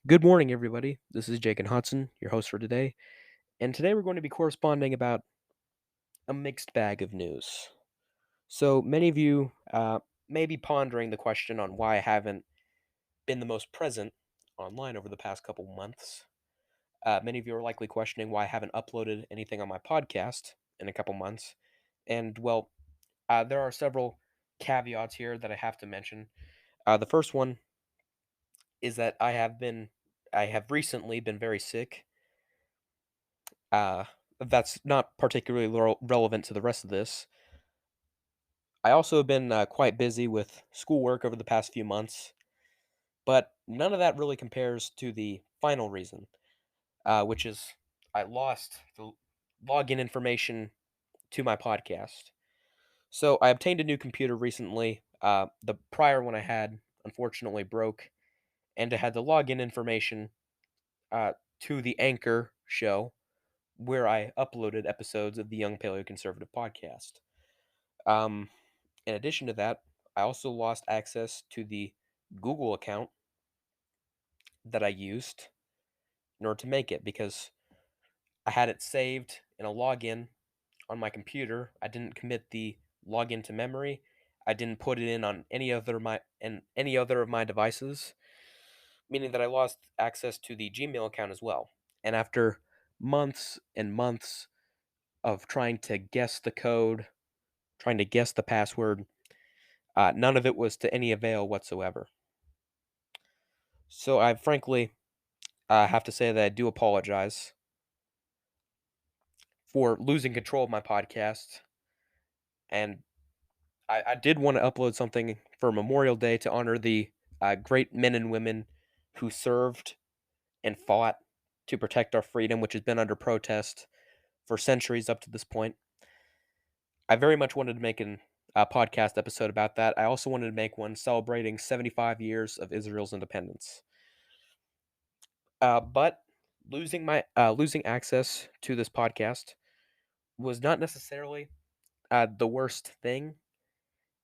Good morning, everybody. This is Jake and Hudson, your host for today. And today we're going to be corresponding about a mixed bag of news. So many of you may be pondering the question on why I haven't been the most present online over the past couple months. Many of you are likely questioning why I haven't uploaded anything on my podcast in a couple months. And well, there are several caveats here that I have to mention. The first one is that I have recently been very sick. Uh, that's not particularly relevant to the rest of this. I also have been quite busy with schoolwork over the past few months, but none of that really compares to the final reason, which is I lost the login information to my podcast. So I obtained a new computer recently. The prior one I had unfortunately broke, and I had the login information uh, to the Anchor show where I uploaded episodes of the Young Paleoconservative podcast. Um, in addition to that, I also lost access to the Google account that I used in order to make it because I had it saved in a login on my computer. I didn't commit the login to memory. I didn't put it in on any other of my devices, meaning that I lost access to the Gmail account as well. And after months and months of trying to guess the code, trying to guess the password, none of it was to any avail whatsoever. So I frankly have to say that I do apologize for losing control of my podcast. And I did want to upload something for Memorial Day to honor the great men and women who served and fought to protect our freedom, which has been under protest for centuries up to this point. I very much wanted to make a podcast episode about that. I also wanted to make one celebrating 75 years of Israel's independence. But losing access to this podcast was not necessarily the worst thing,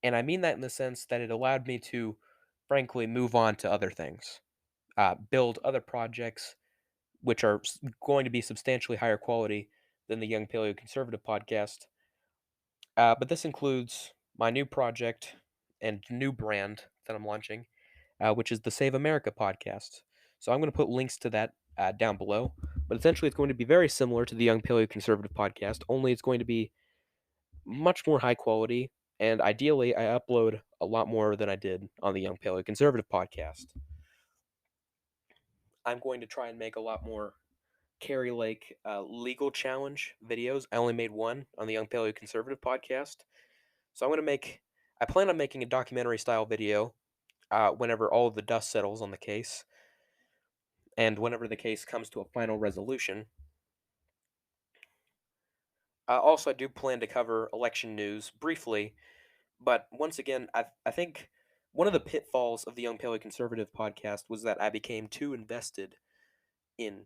and I mean that in the sense that it allowed me to, frankly, move on to other things, build other projects which are going to be substantially higher quality than the Young Paleo Conservative podcast. But this includes my new project and new brand that I'm launching, which is the Save America podcast. So I'm going to put links to that down below. But essentially, it's going to be very similar to the Young Paleo Conservative podcast, only it's going to be much more high quality. And ideally, I upload a lot more than I did on the Young Paleo Conservative podcast. I'm going to try and make a lot more Carrie Lake legal challenge videos. I only made one on the Young Paleo Conservative podcast. So I plan on making a documentary style video whenever all of the dust settles on the case and whenever the case comes to a final resolution. Also, I do plan to cover election news briefly, but once again, I think one of the pitfalls of the Young Paleoconservative podcast was that I became too invested in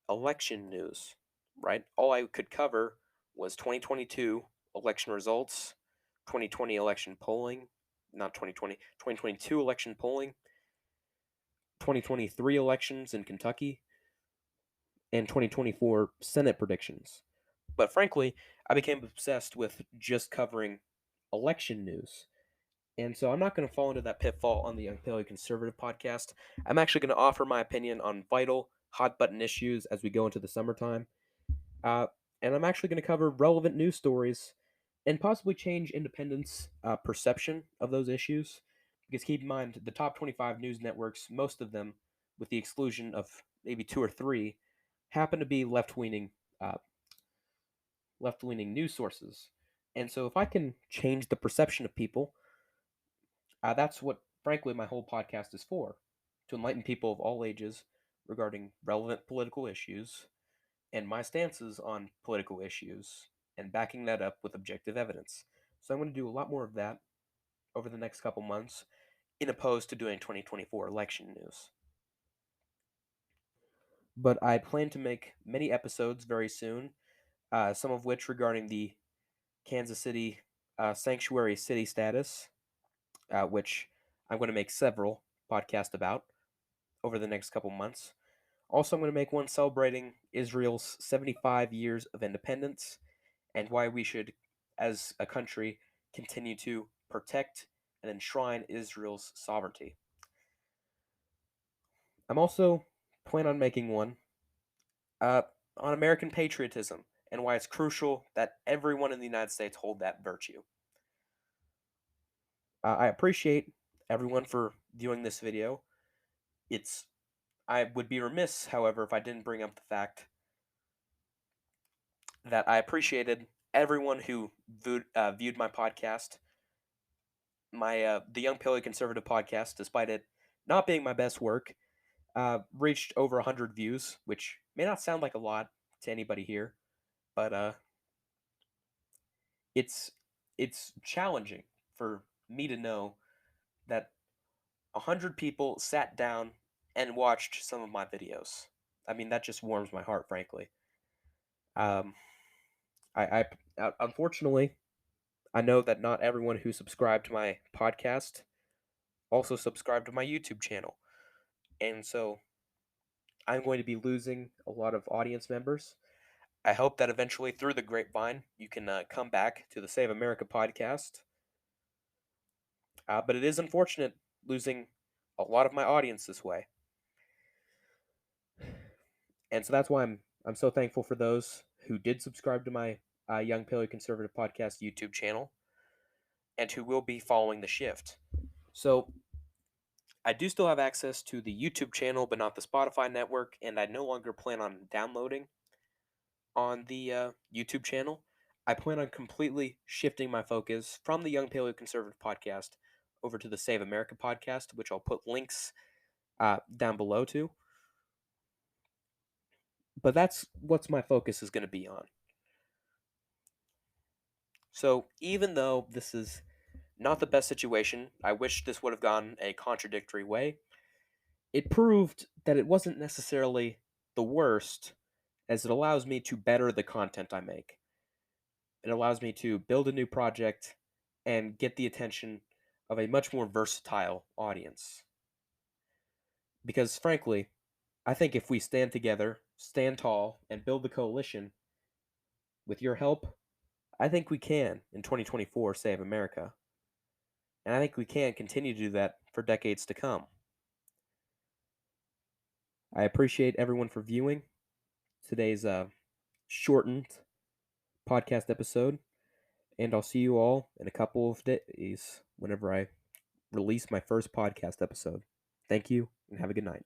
election news, right? All I could cover was 2022 election results, 2020 election polling, not 2020, 2022 election polling, 2023 elections in Kentucky, and 2024 Senate predictions. But frankly, I became obsessed with just covering election news. And so I'm not going to fall into that pitfall on the Young Paleo Conservative podcast. I'm actually going to offer my opinion on vital, hot button issues as we go into the summertime. Uh, and I'm actually going to cover relevant news stories and possibly change independents' perception of those issues. Because keep in mind, the top 25 news networks, most of them, with the exclusion of maybe two or three, happen to be uh, left-leaning news sources. And so, if I can change the perception of people, that's what, frankly, my whole podcast is for: to enlighten people of all ages regarding relevant political issues and my stances on political issues and backing that up with objective evidence. So I'm going to do a lot more of that over the next couple months, in opposed to doing 2024 election news. But I plan to make many episodes very soon, some of which regarding the Kansas City sanctuary city status, which I'm going to make several podcasts about. over the next couple months. Also, I'm going to make one celebrating Israel's 75 years of independence and why we should, as a country, continue to protect and enshrine Israel's sovereignty. I'm also plan on making one uh, on American patriotism and why it's crucial that everyone in the United States hold that virtue. I appreciate everyone for viewing this video. It's I would be remiss, however, if I didn't bring up the fact that I appreciated everyone who viewed my podcast, my the Young Paleoconservative podcast, despite it not being my best work, reached over 100 views, which may not sound like a lot to anybody here, but it's it's challenging for me to know that 100 people sat down and watched some of my videos. I mean, that just warms my heart, frankly. Um, Unfortunately, I know that not everyone who subscribed to my podcast also subscribed to my YouTube channel. And so I'm going to be losing a lot of audience members. I hope that eventually, through the grapevine, you can come back to the Save America podcast. But it is unfortunate losing a lot of my audience this way. And so that's why I'm so thankful for those who did subscribe to my Young Paleoconservative Podcast YouTube channel and who will be following the shift. So I do still have access to the YouTube channel, but not the Spotify network, and I no longer plan on downloading on the YouTube channel. I plan on completely shifting my focus from the Young Paleoconservative Podcast over to the Save America podcast, which I'll put links down below to. But that's what my focus is going to be on. So even though this is not the best situation, I wish this would have gone a contradictory way. It proved that it wasn't necessarily the worst, as it allows me to better the content I make. It allows me to build a new project and get the attention of a much more versatile audience. Because frankly, I think if we stand together, stand tall, and build the coalition, with your help, I think we can, in 2024, save America. And I think we can continue to do that for decades to come. I appreciate everyone for viewing today's shortened podcast episode, and I'll see you all in a couple of days whenever I release my first podcast episode. Thank you, and have a good night.